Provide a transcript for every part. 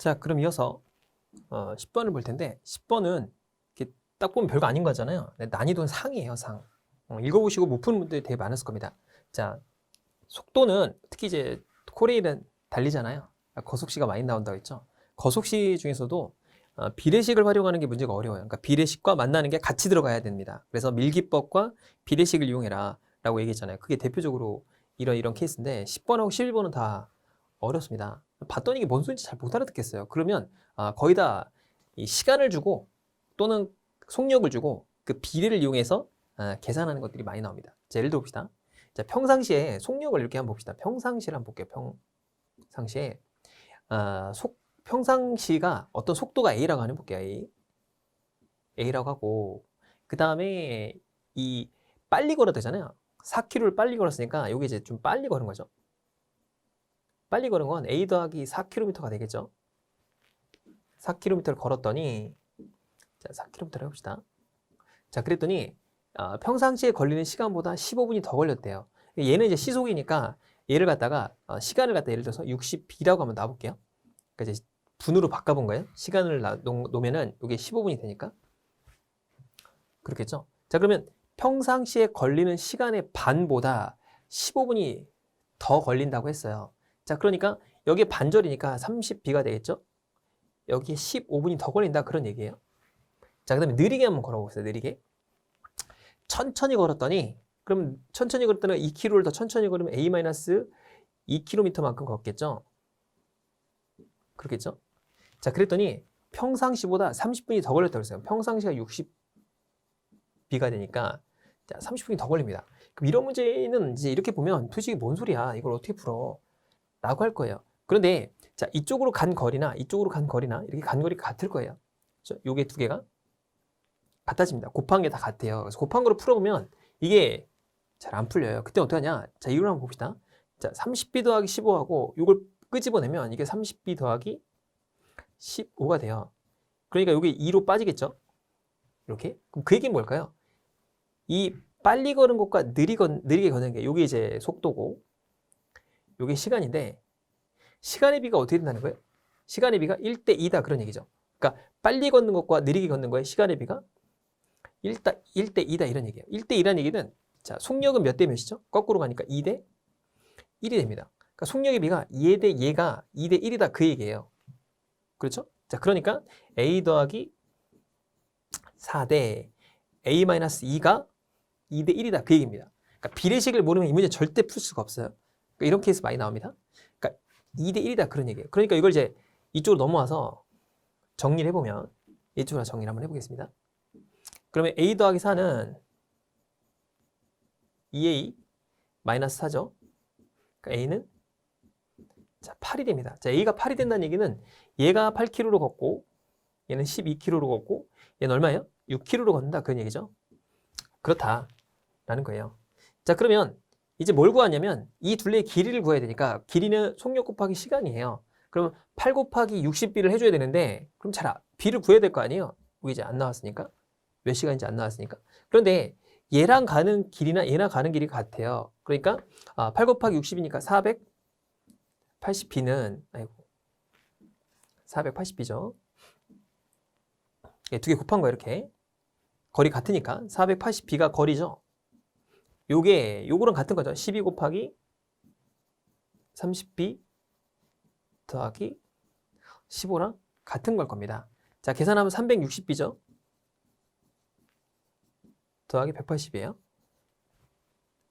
자, 그럼 이어서 10번을 볼 텐데 10번은 이렇게 딱 보면 별거 아닌 거잖아요. 난이도는 상이에요, 상. 읽어보시고 못 푸는 분들이 되게 많았을 겁니다. 자, 속도는 특히 이제 코레일은 달리잖아요. 거속시가 많이 나온다고 했죠. 거속시 중에서도 비례식을 활용하는 게 문제가 어려워요. 그러니까 비례식과 만나는 게 같이 들어가야 됩니다. 그래서 밀기법과 비례식을 이용해라 라고 얘기했잖아요. 그게 대표적으로 이런 케이스인데 10번하고 11번은 다 어렵습니다. 봤더니 이게 뭔 소리인지 잘 못 알아듣겠어요. 그러면 거의 다 이 시간을 주고 또는 속력을 주고 그 비례를 이용해서 계산하는 것들이 많이 나옵니다. 자, 예를 들어 봅시다. 자, 평상시에 속력을 이렇게 한번 봅시다. 평상시를 한번 볼게요. 평상시에 평상시가 어떤 속도가 A라고 하는 볼게요. A라고 하고 그 다음에 이 빨리 걸어야 되잖아요. 4km를 빨리 걸었으니까 여기 이제 좀 빨리 걸은 거죠. 빨리 걸은 건 A 더하기 4km가 되겠죠. 4km를 걸었더니 자, 4km를 해봅시다. 자, 그랬더니 평상시에 걸리는 시간보다 15분이 더 걸렸대요. 얘는 이제 시속이니까 얘를 갖다가 시간을 갖다 예를 들어서 60b라고 한번 놔볼게요. 그러니까 이제 분으로 바꿔본 거예요. 시간을 놓으면은 이게 15분이 되니까 그렇겠죠. 자, 그러면 평상시에 걸리는 시간의 반보다 15분이 더 걸린다고 했어요. 자, 그러니까 여기에 반절이니까 30b가 되겠죠. 여기에 15분이 더 걸린다 그런 얘기예요. 자, 그 다음에 느리게 한번 걸어보세요. 느리게. 천천히 걸었더니 그럼 천천히 걸었더니 2km를 더 천천히 걸으면 A-2km만큼 걷겠죠. 그렇겠죠. 자, 그랬더니 평상시보다 30분이 더 걸렸다고 했어요. 평상시가 60b가 되니까 자, 30분이 더 걸립니다. 그럼 이런 문제는 이제 이렇게 보면 도대체 뭔 소리야? 이걸 어떻게 풀어? 라고 할 거예요. 그런데 자, 이쪽으로 간 거리나 이쪽으로 간 거리나 이렇게 간 거리가 같을 거예요. 그렇죠? 요게 두 개가 같아집니다. 곱한 게 다 같아요. 그래서 곱한 거를 풀어보면 이게 잘 안 풀려요. 그때 어떻게 하냐? 자, 이걸 한번 봅시다. 자, 30b 더하기 15하고 이걸 끄집어내면 이게 30b 더하기 15가 돼요. 그러니까 이게 2로 빠지겠죠? 이렇게. 그럼 그 얘기는 뭘까요? 이 빨리 걸은 것과 느리게 걷는 게 이게 이제 속도고 이게 시간인데 시간의 비가 어떻게 된다는 거예요? 시간의 비가 1대 2다 그런 얘기죠. 그러니까 빨리 걷는 것과 느리게 걷는 거의 시간의 비가 1대 2다 이런 얘기예요. 1대 2라는 얘기는 자, 속력은 몇 대 몇이죠? 거꾸로 가니까 2대 1이 됩니다. 그러니까 속력의 비가 얘 대 얘가 2대 1이다 그 얘기예요. 그렇죠? 자, 그러니까 A 더하기 4대 A-2가 2대 1이다 그 얘기입니다. 그러니까 비례식을 모르면 이 문제 절대 풀 수가 없어요. 그러니까 이런 케이스 많이 나옵니다. 그러니까 2대 1이다 그런 얘기예요. 그러니까 이걸 이제 이쪽으로 넘어와서 정리를 해보면 이쪽으로 정리를 한번 해보겠습니다. 그러면 A 더하기 4는 2A 마이너스 4죠. 그러니까 A는 자, 8이 됩니다. 자, A가 8이 된다는 얘기는 얘가 8km로 걷고 얘는 12km로 걷고 얘는 얼마예요? 6km로 걷는다 그런 얘기죠. 그렇다라는 거예요. 자, 그러면 이제 뭘 구하냐면 이 둘레의 길이를 구해야 되니까 길이는 속력 곱하기 시간이에요. 그럼 8 곱하기 60b를 해줘야 되는데 그럼 b를 구해야 될 거 아니에요. 여기 이제 안 나왔으니까 몇 시간인지 안 나왔으니까. 그런데 얘랑 가는 길이나 얘랑 가는 길이 같아요. 그러니까 8 곱하기 60이니까 480b는 아이고 480b죠. 두 개 곱한 거예요. 이렇게 거리 같으니까 480b가 거리죠. 요거랑 같은 거죠. 12 곱하기 30b 더하기 15랑 같은 걸 겁니다. 자, 계산하면 360b죠. 더하기 180이에요.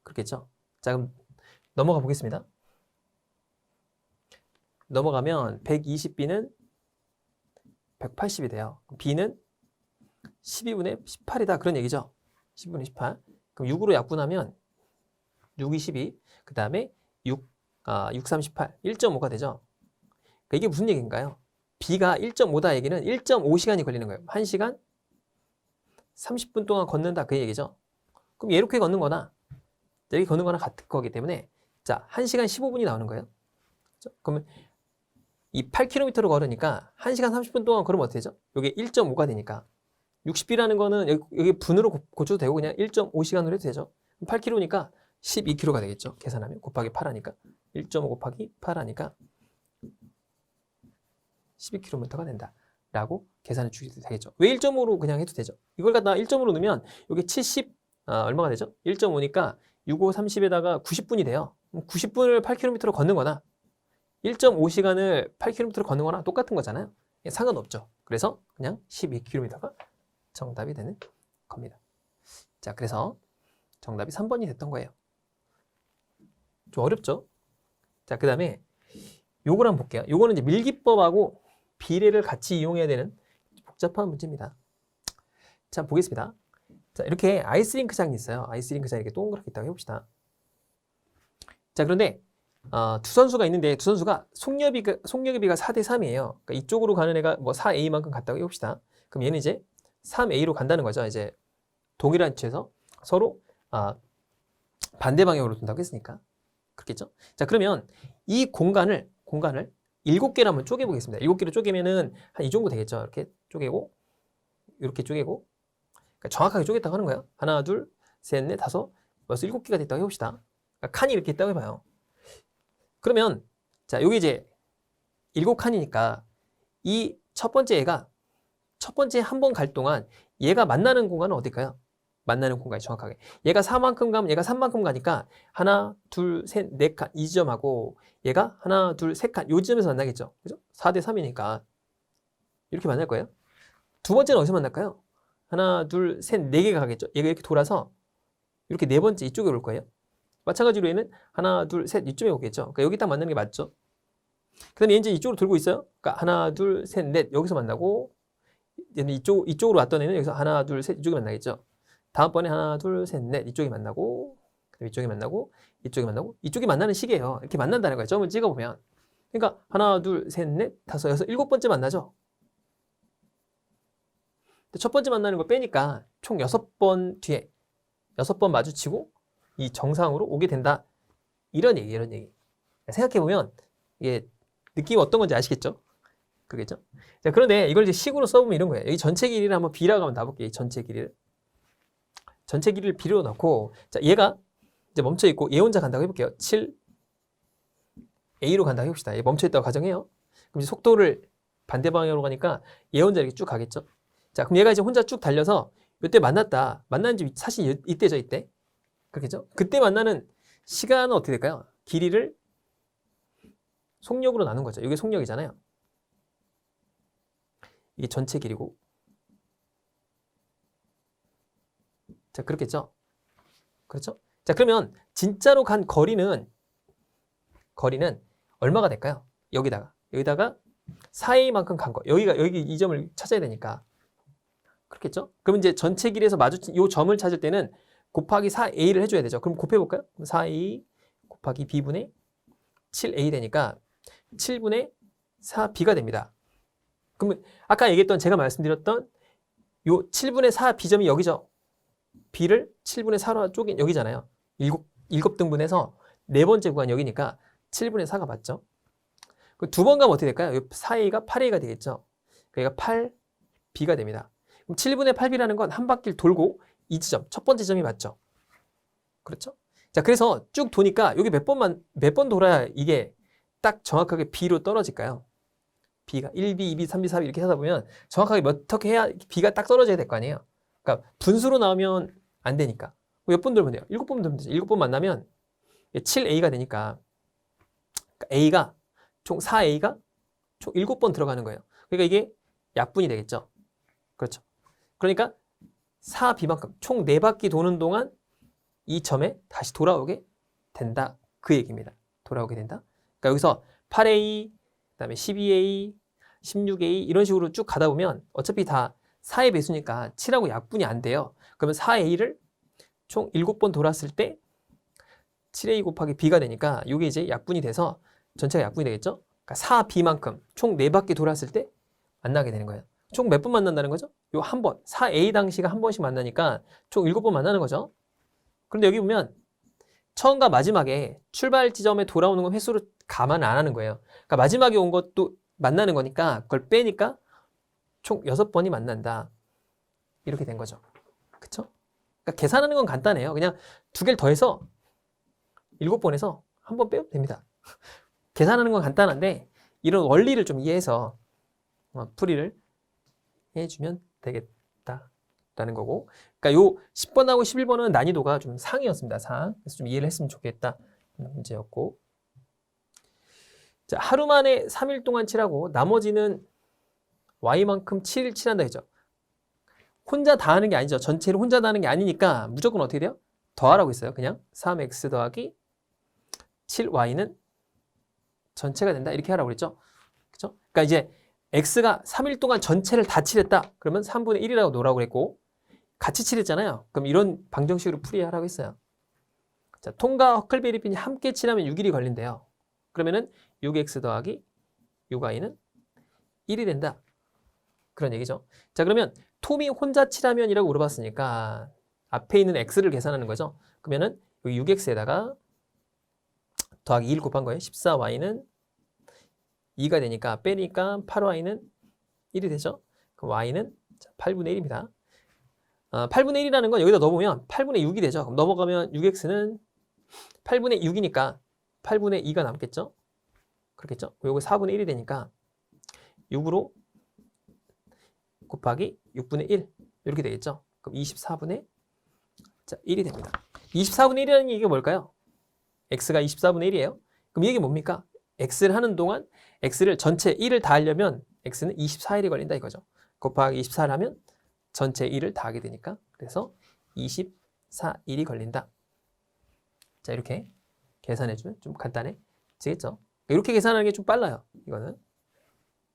그렇겠죠? 자, 그럼 넘어가 보겠습니다. 넘어가면 120b는 180이 돼요. b는 12분의 18이다. 그런 얘기죠. 12분의 18. 그럼 6으로 약분하면 6이 12. 그 다음에 6, 3, 18. 1.5가 되죠. 그러니까 이게 무슨 얘기인가요? b가 1.5다 얘기는 1.5시간이 걸리는 거예요. 1시간 30분 동안 걷는다 그 얘기죠. 그럼 이렇게 걷는 거나 이렇게 걷는 거나 같은 거기 때문에 자, 1시간 15분이 나오는 거예요. 그렇죠? 그러면 이 8km로 걸으니까 1시간 30분 동안 걸으면 어떻게 되죠? 이게 1.5가 되니까 60b라는 거는 여기 분으로 고쳐도 되고 그냥 1.5시간으로 해도 되죠. 8km니까 12km가 되겠죠. 계산하면 곱하기 8 하니까 1.5 곱하기 8 하니까 12km가 된다. 라고 계산해 주셔도 되겠죠. 왜 1.5로 그냥 해도 되죠? 이걸 갖다 1.5로 넣으면 여기 70, 얼마가 되죠? 1.5니까 6, 5, 30에다가 90분이 돼요. 90분을 8km로 걷는 거나 1.5시간을 8km로 걷는 거나 똑같은 거잖아요. 상관없죠. 그래서 그냥 12km가 정답이 되는 겁니다. 자, 그래서 정답이 3번이 됐던 거예요. 좀 어렵죠? 자, 그 다음에 요걸 한번 볼게요. 요거는 이제 밀기법하고 비례를 같이 이용해야 되는 복잡한 문제입니다. 자, 보겠습니다. 자, 이렇게 아이스링크장이 있어요. 아이스링크장이 이렇게 동그랗게 있다고 해봅시다. 자, 그런데 두 선수가 있는데 두 선수가 속력비가 4대 3이에요. 그러니까 이쪽으로 가는 애가 뭐 4A만큼 갔다고 해봅시다. 그럼 얘는 이제 3A로 간다는 거죠. 이제 동일한 위치에서 서로 반대 방향으로 둔다고 했으니까. 그렇겠죠? 자, 그러면 이 공간을 7개로 한번 쪼개보겠습니다. 7개로 쪼개면은 한 이 정도 되겠죠? 이렇게 쪼개고, 이렇게 쪼개고. 그러니까 정확하게 쪼갰다고 하는 거예요. 하나, 둘, 셋, 넷, 다섯, 벌써 7개가 됐다고 해봅시다. 그러니까 칸이 이렇게 있다고 해봐요. 그러면, 자, 여기 이제 7칸이니까 이 첫 번째 애가 첫 번째 한 번 갈 동안 얘가 만나는 공간은 어딜까요? 만나는 공간이 정확하게. 얘가 4만큼 가면 얘가 3만큼 가니까 하나, 둘, 셋, 네 칸 이 지점하고 얘가 하나, 둘, 셋 칸 요 지점에서 만나겠죠. 그죠? 4대 3이니까 이렇게 만날 거예요. 두 번째는 어디서 만날까요? 하나, 둘, 셋, 네 개가 가겠죠. 얘가 이렇게 돌아서 이렇게 네 번째 이쪽에 올 거예요. 마찬가지로 얘는 하나, 둘, 셋 이쪽에 오겠죠. 그러니까 여기 딱 만나는 게 맞죠. 그 다음에 얘 이제 이쪽으로 돌고 있어요. 그러니까 하나, 둘, 셋, 넷 여기서 만나고 얘는 이쪽으로 왔던 애는 여기서 하나, 둘, 셋 이쪽에 만나겠죠. 다음번에 하나, 둘, 셋, 넷 이쪽에 만나고 그다음에 이쪽에 만나고 이쪽에 만나고 이쪽이 만나는 시기예요. 이렇게 만난다는 거예요. 점을 찍어보면. 그러니까 하나, 둘, 셋, 넷, 다섯, 여섯, 7번째 만나죠. 첫 번째 만나는 걸 빼니까 총 6번 뒤에 6번 마주치고 이 정상으로 오게 된다. 이런 얘기. 생각해보면 이게 느낌이 어떤 건지 아시겠죠? 그겠죠? 자, 그런데 이걸 이제 식으로 써보면 이런 거예요. 여기 전체 길이를 한번 B라고 한번 놔볼게요. 이 전체 길이를 B로 넣고, 자, 얘가 이제 멈춰 있고, 얘 혼자 간다고 해볼게요. 7, A로 간다고 해봅시다. 얘 멈춰 있다고 가정해요. 그럼 이제 속도를 반대 방향으로 가니까 얘 혼자 이렇게 쭉 가겠죠. 자, 그럼 얘가 이제 혼자 쭉 달려서 이때 만났다. 만난 지 사실 이때죠, 이때. 그렇겠죠? 그때 만나는 시간은 어떻게 될까요? 길이를 속력으로 나눈 거죠. 이게 속력이잖아요. 이게 전체 길이고. 자, 그렇겠죠? 그렇죠? 자, 그러면 진짜로 간 거리는 얼마가 될까요? 여기다가 4A만큼 간 거. 여기 이 점을 찾아야 되니까. 그렇겠죠? 그럼 이제 전체 길이에서 마주친 이 점을 찾을 때는 곱하기 4A를 해줘야 되죠. 그럼 곱해볼까요? 4A 곱하기 B분의 7A 되니까 7분의 4B가 됩니다. 그러면 아까 얘기했던 제가 말씀드렸던 요 7분의 4 B점이 여기죠. B를 7분의 4로 쪼갠 여기잖아요. 7등분해서 네 번째 구간 여기니까 7분의 4가 맞죠. 두 번 가면 어떻게 될까요? 4A가 8A가 되겠죠. 그러니까 8B가 됩니다. 그럼 7분의 8B라는 건 한 바퀴를 돌고 이 지점, 첫 번째 점이 맞죠. 그렇죠? 자, 그래서 쭉 도니까 여기 몇 번 돌아야 이게 딱 정확하게 B로 떨어질까요? B가 1B, 2B, 3B, 4B 이렇게 하다 보면 정확하게 어떻게 해야 B가 딱 떨어져야 될 거 아니에요. 그러니까 분수로 나오면 안 되니까. 몇 번 돌면 돼요? 7번 돌면 되죠. 7번 만나면 7A가 되니까 A가 총 4A가 총 7번 들어가는 거예요. 그러니까 이게 약분이 되겠죠. 그렇죠. 그러니까 4B만큼 총 4바퀴 도는 동안 이 점에 다시 돌아오게 된다. 그 얘기입니다. 돌아오게 된다. 그러니까 여기서 8A, 그다음에 12A, 16A 이런 식으로 쭉 가다 보면 어차피 다 4의 배수니까 7하고 약분이 안 돼요. 그러면 4A를 총 7번 돌았을 때 7A 곱하기 B가 되니까 이게 이제 약분이 돼서 전체가 약분이 되겠죠? 그러니까 4B만큼 총 4바퀴 돌았을 때 만나게 되는 거예요. 총 몇 번 만난다는 거죠? 요 한 번. 4A 당시가 한 번씩 만나니까 총 7번 만나는 거죠. 그런데 여기 보면 처음과 마지막에 출발 지점에 돌아오는 건 횟수로 감안을 안 하는 거예요. 그러니까 마지막에 온 것도 만나는 거니까 그걸 빼니까 총 6번이 만난다. 이렇게 된 거죠. 그쵸? 그러니까 계산하는 건 간단해요. 그냥 두 개를 더해서 7번에서 한 번 빼면 됩니다. 계산하는 건 간단한데 이런 원리를 좀 이해해서 풀이를 해주면 되겠다라는 거고. 그러니까 요 10번하고 11번은 난이도가 좀 상이었습니다. 상. 그래서 좀 이해를 했으면 좋겠다 문제였고. 자, 하루 만에 3일 동안 칠하고 나머지는 y만큼 7일 칠한다 했죠. 혼자 다 하는 게 아니죠. 전체를 혼자 다 하는 게 아니니까 무조건 어떻게 돼요? 더하라고 했어요. 그냥 3x 더하기 7y는 전체가 된다. 이렇게 하라고 그랬죠. 그렇죠? 그러니까 이제 x가 3일 동안 전체를 다 칠했다. 그러면 3분의 1이라고 놓으라고 그랬고 같이 칠했잖아요. 그럼 이런 방정식으로 풀이하라고 했어요. 자, 톰과 허클베리핀이 함께 칠하면 6일이 걸린대요. 그러면은 6x 더하기 6y는 1이 된다. 그런 얘기죠. 자, 그러면 톰이 혼자 칠하면이라고 물어봤으니까 앞에 있는 x를 계산하는 거죠. 그러면은 여기 6x에다가 더하기 2를 곱한 거예요. 14y는 2가 되니까 빼니까 8y는 1이 되죠. 그럼 y는 8분의 1입니다. 8분의 1이라는 건 여기다 넣어보면 8분의 6이 되죠. 그럼 넘어가면 6x는 8분의 6이니까 8분의 2가 남겠죠. 그렇겠죠. 요거 4분의 1이 되니까 6으로 곱하기 6분의 1 이렇게 되겠죠. 그럼 24분의 1이 됩니다. 24분의 1이라는 얘기가 뭘까요? x가 24분의 1이에요. 그럼 이게 뭡니까? x를 하는 동안 x를 전체 1을 다 하려면 x는 24일이 걸린다 이거죠. 곱하기 24를 하면 전체 1을 다 하게 되니까 그래서 24일이 걸린다. 자, 이렇게 계산해주면 좀 간단해지겠죠. 이렇게 계산하는 게 좀 빨라요. 이거는.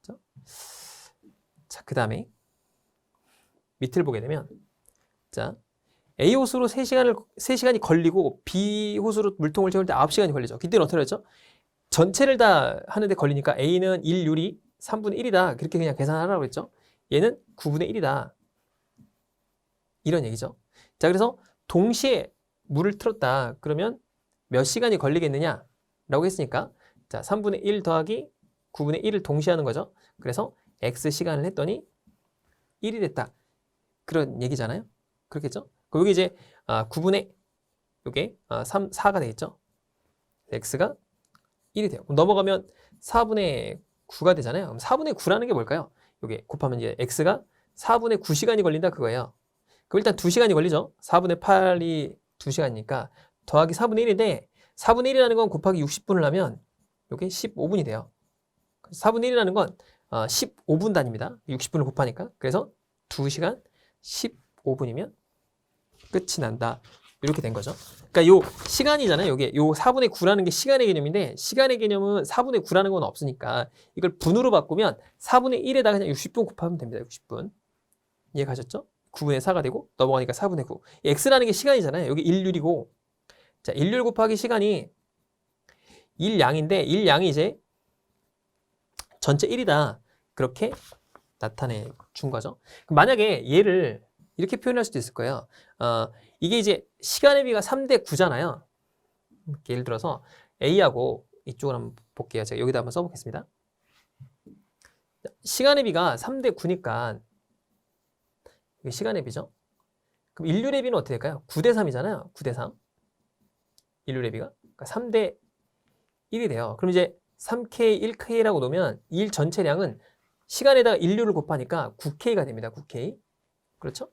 그렇죠? 자, 그 다음에 밑을 보게 되면 자, A 호수로 3시간이 걸리고 B 호수로 물통을 채울 때 9시간이 걸리죠. 그때는 어떻게 했죠? 전체를 다 하는데 걸리니까 A는 1율이 3분의 1이다. 그렇게 그냥 계산하라고 했죠. 얘는 9분의 1이다. 이런 얘기죠. 자, 그래서 동시에 물을 틀었다. 그러면 몇 시간이 걸리겠느냐? 라고 했으니까 자, 3분의 1 더하기 9분의 1을 동시에 하는 거죠. 그래서 X 시간을 했더니 1이 됐다. 그런 얘기잖아요. 그렇겠죠? 여기 이제 9분의 요게 4가 되겠죠. X가 1이 돼요. 그럼 넘어가면 4분의 9가 되잖아요. 그럼 4분의 9라는 게 뭘까요? 요게 곱하면 이제 X가 4분의 9시간이 걸린다 그거예요. 그럼 일단 2시간이 걸리죠. 4분의 8이 2시간이니까 더하기 4분의 1인데 4분의 1이라는 건 곱하기 60분을 하면 요게 15분이 돼요. 4분의 1이라는 건 15분 단위입니다. 60분을 곱하니까. 그래서 2시간 15분이면 끝이 난다. 이렇게 된 거죠. 그러니까 요 시간이잖아요. 요게 요 4분의 9라는 게 시간의 개념인데 시간의 개념은 4분의 9라는 건 없으니까 이걸 분으로 바꾸면 4분의 1에다 그냥 60분 곱하면 됩니다. 60분. 이해 가셨죠? 9분의 4가 되고 넘어가니까 4분의 9. x라는 게 시간이잖아요. 여기 1율이고 자, 1율 곱하기 시간이 1양인데 1양이 이제 전체 1이다. 그렇게 나타내 준 거죠. 그럼 만약에 얘를 이렇게 표현할 수도 있을 거예요. 이게 이제 시간의 비가 3대 9잖아요. 예를 들어서 A하고 이쪽을 한번 볼게요. 제가 여기다 한번 써보겠습니다. 시간의 비가 3대 9니까 이게 시간의 비죠. 그럼 인류의 비는 어떻게 될까요? 9대 3이잖아요. 9대 3. 인류의 비가. 그러니까 3대 1이 돼요. 그럼 이제 3K, 1K라고 놓으면 일 전체량은 시간에다가 인류를 곱하니까 9K가 됩니다. 9K. 그렇죠?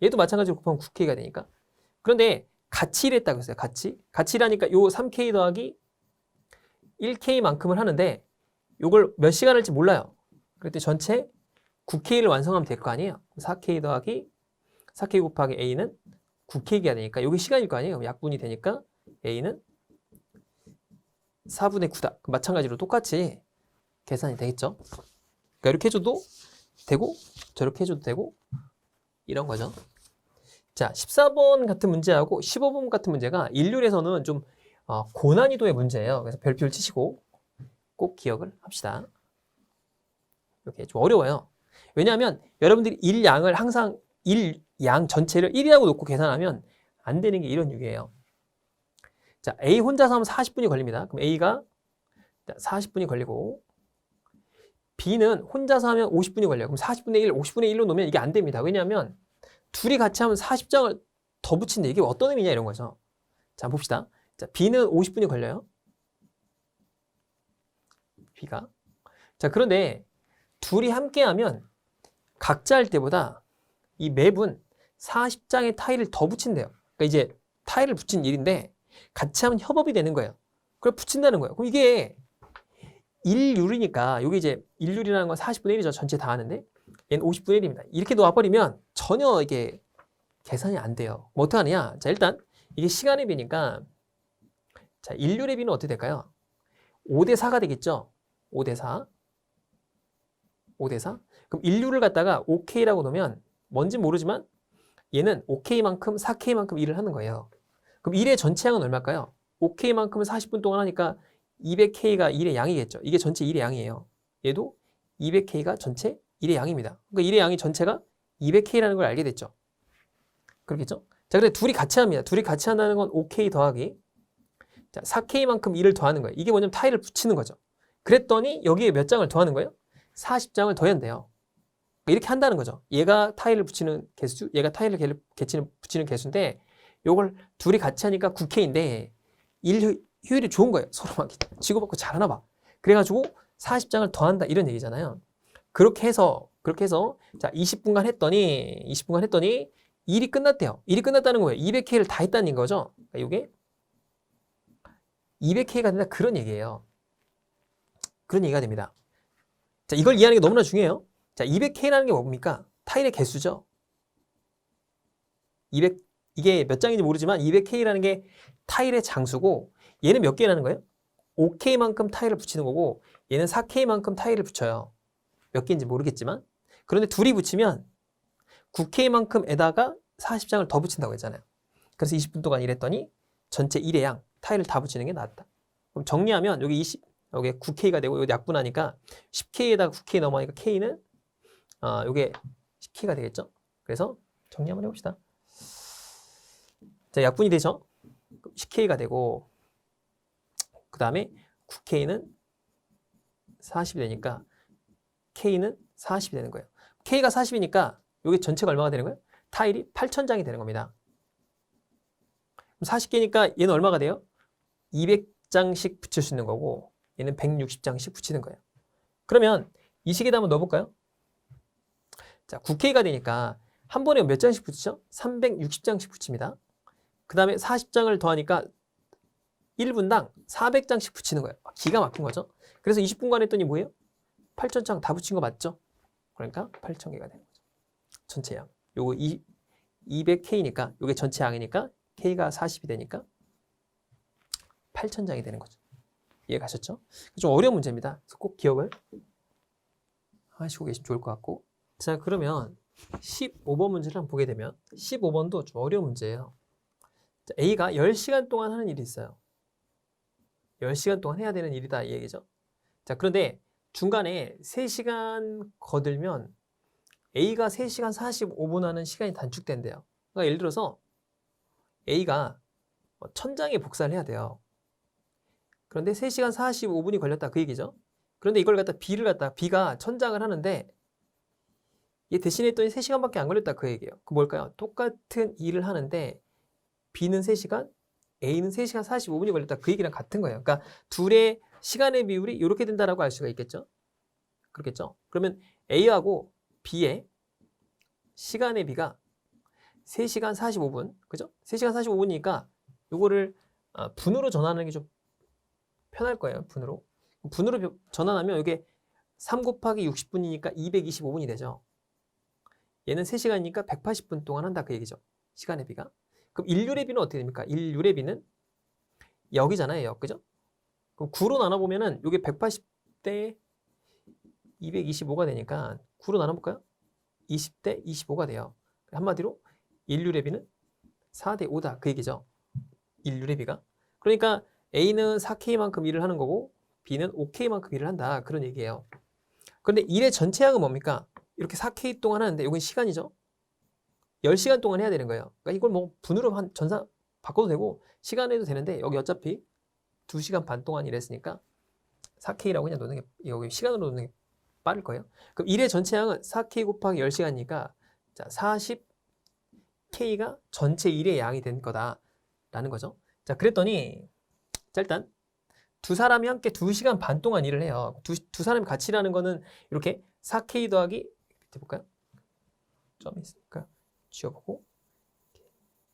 얘도 마찬가지로 곱하면 9K가 되니까. 그런데 같이 일했다고 했어요. 같이 일하니까 요 3K 더하기 1K만큼을 하는데 요걸 몇 시간 할지 몰라요. 그랬더니 전체 9K를 완성하면 될 거 아니에요. 4K 더하기 4K 곱하기 A는 9K가 되니까 여기 시간일 거 아니에요. 약분이 되니까 A는 4분의 9다. 마찬가지로 똑같이 계산이 되겠죠. 그러니까 이렇게 해줘도 되고 저렇게 해줘도 되고 이런 거죠. 자, 14번 같은 문제하고 15번 같은 문제가 일률에서는 좀 고난이도의 문제예요. 그래서 별표를 치시고 꼭 기억을 합시다. 이렇게 좀 어려워요. 왜냐하면 여러분들이 일양을 항상 일양 전체를 1이라고 놓고 계산하면 안 되는 게 이런 유기예요. 자, A 혼자서 하면 40분이 걸립니다. 그럼 A가 40분이 걸리고 B는 혼자서 하면 50분이 걸려요. 그럼 40분의 1, 50분의 1로 놓으면 이게 안 됩니다. 왜냐하면 둘이 같이 하면 40장을 더 붙이는데 이게 어떤 의미냐 이런 거죠. 자, 봅시다. 자, B는 50분이 걸려요. B가. 자, 그런데 둘이 함께 하면 각자 할 때보다 이 맵은 40장의 타일을 더 붙인대요. 그러니까 이제 타일을 붙인 일인데 같이 하면 협업이 되는 거예요. 그걸 붙인다는 거예요. 그럼 이게 1율이니까 여기 이제 1율이라는 건 40분의 1이죠. 전체 다 하는데 얘는 50분의 1입니다. 이렇게 놓아버리면 전혀 이게 계산이 안 돼요. 뭐 어떻게 하느냐? 자, 일단 이게 시간의 비니까 자, 1율의 비는 어떻게 될까요? 5대 4가 되겠죠? 5대 4. 5대 4. 그럼 1율을 갖다가 5K라고 놓으면 뭔지 모르지만 얘는 5K만큼 4K만큼 일을 하는 거예요. 그럼 1의 전체 양은 얼마일까요? 5K만큼은 40분 동안 하니까 200K가 1의 양이겠죠. 이게 전체 1의 양이에요. 얘도 200K가 전체 1의 양입니다. 그러니까 1의 양이 전체가 200K라는 걸 알게 됐죠. 그렇겠죠? 자, 그래 둘이 같이 합니다. 둘이 같이 한다는 건 5K 더하기 자, 4K만큼 1을 더하는 거예요. 이게 뭐냐면 타일을 붙이는 거죠. 그랬더니 여기에 몇 장을 더하는 거예요? 40장을 더한대요. 이렇게 한다는 거죠. 얘가 타일을 붙이는 개수, 얘가 타일을 붙이는 개수인데 요걸 둘이 같이 하니까 9K인데 일 효율이 좋은 거예요. 서로 막 치고받고 잘하나 봐. 그래가지고 40장을 더한다 이런 얘기잖아요. 그렇게 해서 자 20분간 했더니 일이 끝났대요. 일이 끝났다는 거예요. 200K를 다 했다는 거죠. 그러니까 이게 200K가 된다 그런 얘기예요. 그런 얘기가 됩니다. 자, 이걸 이해하는 게 너무나 중요해요. 자, 200K라는 게 뭡니까? 타일의 개수죠. 200 이게 몇 장인지 모르지만 200K라는 게 타일의 장수고 얘는 몇 개라는 거예요? 5K만큼 타일을 붙이는 거고 얘는 4K만큼 타일을 붙여요. 몇 개인지 모르겠지만 그런데 둘이 붙이면 9K만큼에다가 40장을 더 붙인다고 했잖아요. 그래서 20분 동안 일했더니 전체 1의 양 타일을 다 붙이는 게 낫다. 그럼 정리하면 여기 여기 9K가 되고 여기 약분하니까 10K에다가 9K 넘어가니까 K는 요게 10K가 되겠죠. 그래서 정리 한번 해봅시다. 자, 약분이 되죠. 10K가 되고 그 다음에 9K는 40이 되니까 K는 40이 되는 거예요. K가 40이니까 여기 전체가 얼마가 되는 거예요? 타일이 8,000장이 되는 겁니다. 그럼 40개니까 얘는 얼마가 돼요? 200장씩 붙일 수 있는 거고 얘는 160장씩 붙이는 거예요. 그러면 이 식에다 한번 넣어볼까요? 자, 9K가 되니까 한 번에 몇 장씩 붙이죠? 360장씩 붙입니다. 그 다음에 40장을 더하니까 1분당 400장씩 붙이는 거예요. 기가 막힌 거죠. 그래서 20분간 했더니 뭐예요? 8,000장 다 붙인 거 맞죠? 그러니까 8,000개가 되는 거죠. 전체 양. 요거 200K니까 요게 전체 양이니까 K가 40이 되니까 8,000장이 되는 거죠. 이해 가셨죠? 좀 어려운 문제입니다. 그래서 꼭 기억을 하시고 계시면 좋을 것 같고. 자, 그러면 15번 문제를 한번 보게 되면 15번도 좀 어려운 문제예요. 자, A가 10시간 동안 하는 일이 있어요. 10시간 동안 해야 되는 일이다 이 얘기죠. 자, 그런데 중간에 3시간 거들면 A가 3시간 45분 하는 시간이 단축된대요. 그러니까 예를 들어서 A가 1000장의 복사를 해야 돼요. 그런데 3시간 45분이 걸렸다 그 얘기죠. 그런데 이걸 갖다 B가 1000장을 하는데 얘 대신했더니 3시간밖에 안 걸렸다 그 얘기예요. 그 뭘까요? 똑같은 일을 하는데 B는 3시간, A는 3시간 45분이 걸렸다 그 얘기랑 같은 거예요. 그러니까 둘의 시간의 비율이 이렇게 된다라고 알 수가 있겠죠. 그렇겠죠. 그러면 A하고 B의 시간의 비가 3시간 45분, 그죠? 3시간 45분이니까 요거를 분으로 전환하는 게 좀 편할 거예요. 분으로 전환하면 이게 3 곱하기 60분이니까 225분이 되죠. 얘는 3시간이니까 180분 동안 한다 그 얘기죠. 시간의 비가. 그럼 일률의 비는 어떻게 됩니까? 일률의 비는 역이잖아요. 역, 그죠? 그럼 9로 나눠보면은 이게 180대 225가 되니까 9로 나눠볼까요? 20대 25가 돼요. 한마디로 일률의 비는 4대 5다 그 얘기죠. 일률의 비가. 그러니까 A는 4K만큼 일을 하는 거고 B는 5K만큼 일을 한다 그런 얘기예요. 그런데 일의 전체 양은 뭡니까? 이렇게 4K 동안 하는데 이건 시간이죠. 10시간 동안 해야 되는 거예요. 그러니까 이걸 뭐 분으로 한 전사 바꿔도 되고 시간에도 되는데 여기 어차피 2시간 반 동안 일했으니까 4K라고 그냥 놓는 게 여기 시간으로 놓는 게 빠를 거예요. 그럼 일의 전체 양은 4K 곱하기 10시간이니까 자, 40K가 전체 일의 양이 된 거다라는 거죠. 자, 그랬더니 자, 일단 두 사람이 함께 2시간 반 동안 일을 해요. 두 사람이 같이 일하는 거는 이렇게 4K 더하기 밑에 볼까요? 점이 있으니까 지워보고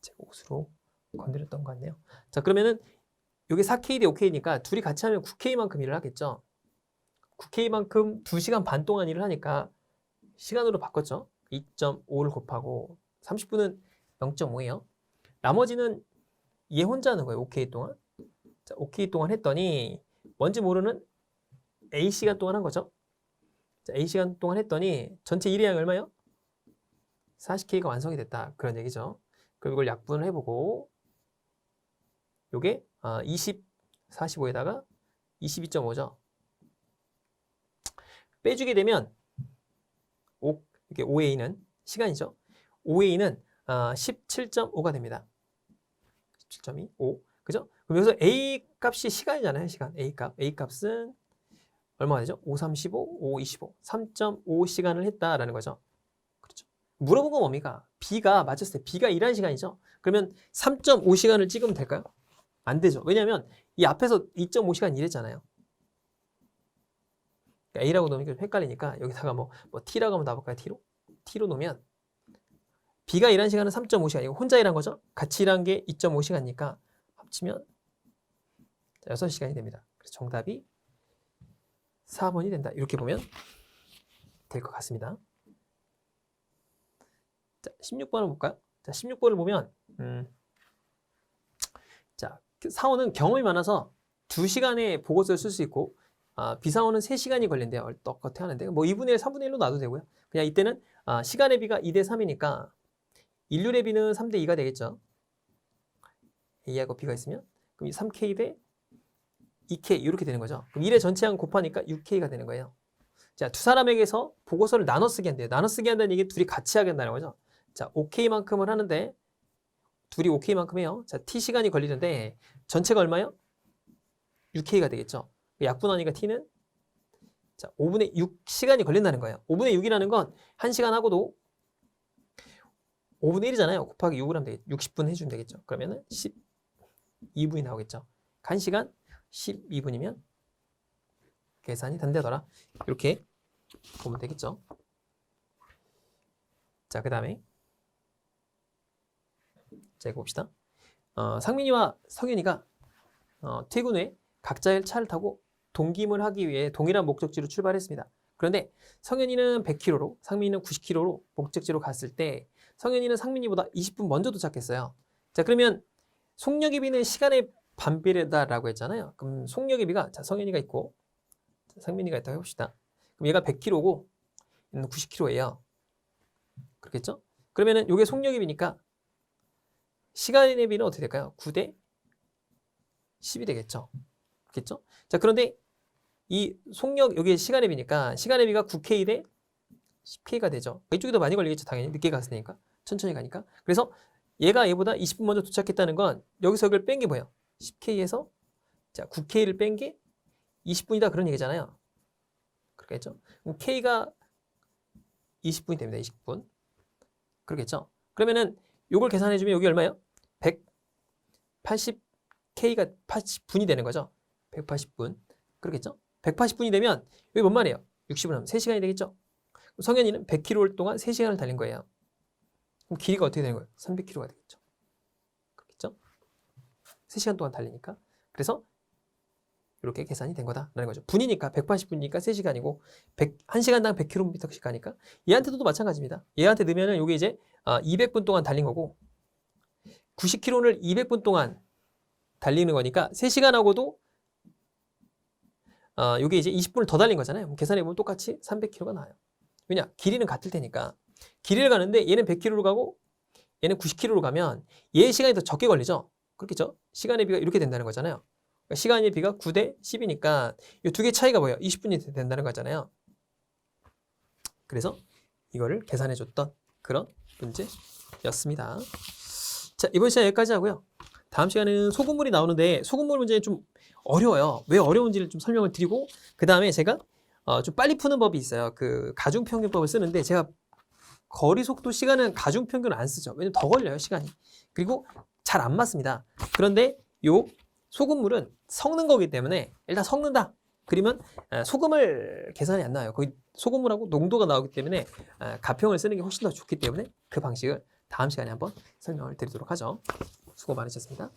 제가 옷으로 건드렸던 것 같네요. 자, 그러면은 이게 4K 대 5K니까 둘이 같이 하면 9K만큼 일을 하겠죠. 9K만큼 2시간 반 동안 일을 하니까 시간으로 바꿨죠. 2.5를 곱하고 30분은 0.5예요. 나머지는 얘 혼자 하는 거예요. 5K 동안. 자, 5K 동안 했더니 뭔지 모르는 A시간 동안 한 거죠. 자, A시간 동안 했더니 전체 일의 양이 얼마예요? 40K가 완성이 됐다. 그런 얘기죠. 그럼 이걸 약분을 해보고 요게 20, 45에다가 22.5죠. 빼주게 되면 이게 5A는 시간이죠. 5A는 17.5가 됩니다. 17.25. 그죠? 그럼 여기서 A 값이 시간이잖아요. 시간. A 값. A 값은 얼마가 되죠? 5, 35, 5, 25. 3.5시간을 했다라는 거죠. 그렇죠. 물어본 건 뭡니까? B가 맞췄을 때 B가 일한 시간이죠. 그러면 3.5시간을 찍으면 될까요? 안 되죠. 왜냐하면 이 앞에서 2.5시간 일했잖아요. 그러니까 A라고 놓으면 좀 헷갈리니까 여기다가 뭐 T라고 한번 놔볼까요? T로 놓으면 B가 일한 시간은 3.5시간이고 혼자 일한 거죠. 같이 일한 게 2.5시간이니까 합치면 6시간이 됩니다. 그래서 정답이 4번이 된다. 이렇게 보면 될 것 같습니다. 자, 16번을 볼까요? 자, 16번을 보면 자, 사원은 경험이 많아서 2시간에 보고서를 쓸 수 있고 비사원은 3시간이 걸린대요. 떻게 하는데 뭐 2분의 1, 3분의 1로 놔도 되고요. 그냥 이때는 시간의 비가 2대 3이니까 인류의 비는 3대 2가 되겠죠. A하고 B가 있으면 그럼 3K 대 2K 이렇게 되는 거죠. 그럼 1의 전체양 곱하니까 6K가 되는 거예요. 자, 두 사람에게서 보고서를 나눠 쓰게 한대요. 나눠 쓰게 한다는 얘기 둘이 같이 하게 한다는 거죠. 자, 5K만큼을 하는데 둘이 5K만큼 해요. 자, T시간이 걸리는데 전체가 얼마요? 6K가 되겠죠. 약분하니까 T는 자, 5분의 6시간이 걸린다는 거예요. 5분의 6이라는 건 1시간 하고도 5분의 1이잖아요. 곱하기 6을 하면 되겠죠. 60분 해주면 되겠죠. 그러면은 12분이 나오겠죠. 1시간 12분이면 계산이 된다더라. 이렇게 보면 되겠죠. 자, 그 다음에 자, 이거 봅시다. 상민이와 성윤이가 퇴근 후에 각자의 차를 타고 동김을 하기 위해 동일한 목적지로 출발했습니다. 그런데 성현이는 100km로 상민이는 90km로 목적지로 갔을 때 성현이는 상민이보다 20분 먼저 도착했어요. 자, 그러면 속력의 비는 시간의 반비례다라고 했잖아요. 그럼 속력의 비가 자, 성현이가 있고 상민이가 있다고 해봅시다. 그럼 얘가 100km고 얘는 90km예요. 그렇겠죠? 그러면은 이게 속력의 비니까 시간의 비는 어떻게 될까요? 9대 10이 되겠죠. 그렇겠죠? 자, 그런데 이 속력, 여기 시간의 비니까 시간의 비가 9K 대 10K가 되죠. 이쪽이 더 많이 걸리겠죠. 당연히 늦게 갔으니까. 천천히 가니까. 그래서 얘가 얘보다 20분 먼저 도착했다는 건 여기서 여기를 뺀 게 뭐예요? 10K에서 자, 9K를 뺀 게 20분이다 그런 얘기잖아요. 그렇겠죠? 그럼 K가 20분이 됩니다. 20분. 그렇겠죠? 그러면은 요걸 계산해 주면 여기 얼마예요? 180K가 80분이 되는 거죠. 180분. 그렇겠죠? 180분이 되면 여기 뭔 말이에요? 60분 하면 3시간이 되겠죠? 성현이는 100km 동안 3시간을 달린 거예요. 그럼 길이가 어떻게 되는 거예요? 300km가 되겠죠. 그렇겠죠? 3시간 동안 달리니까. 그래서 이렇게 계산이 된 거다라는 거죠. 분이니까 180분이니까 3시간이고 1시간당 100km씩 가니까 얘한테도 마찬가지입니다. 얘한테 넣으면 이게 이제 200분 동안 달린 거고 90km를 200분 동안 달리는 거니까 3시간하고도 이게 이제 20분을 더 달린 거잖아요. 계산해보면 똑같이 300km가 나와요. 왜냐? 길이는 같을 테니까. 길이를 가는데 얘는 100km로 가고 얘는 90km로 가면 얘의 시간이 더 적게 걸리죠? 그렇겠죠? 시간의 비가 이렇게 된다는 거잖아요. 그러니까 시간의 비가 9대 10이니까 이 두 개 차이가 뭐예요? 20분이 된다는 거잖아요. 그래서 이거를 계산해줬던 그런 문제였습니다. 자, 이번 시간 여기까지 하고요. 다음 시간에는 소금물이 나오는데 소금물 문제 좀 어려워요. 왜 어려운지를 좀 설명을 드리고 그 다음에 제가 좀 빨리 푸는 법이 있어요. 그 가중평균법을 쓰는데 제가 거리 속도 시간은 가중평균을 안 쓰죠. 왜냐면 더 걸려요 시간이. 그리고 잘 안 맞습니다. 그런데 요 소금물은 섞는 거기 때문에 일단 섞는다. 그러면 소금을 계산이 안 나와요. 거기 소금물하고 농도가 나오기 때문에 가평을 쓰는 게 훨씬 더 좋기 때문에 그 방식을 다음 시간에 한번 설명을 드리도록 하죠. 수고 많으셨습니다.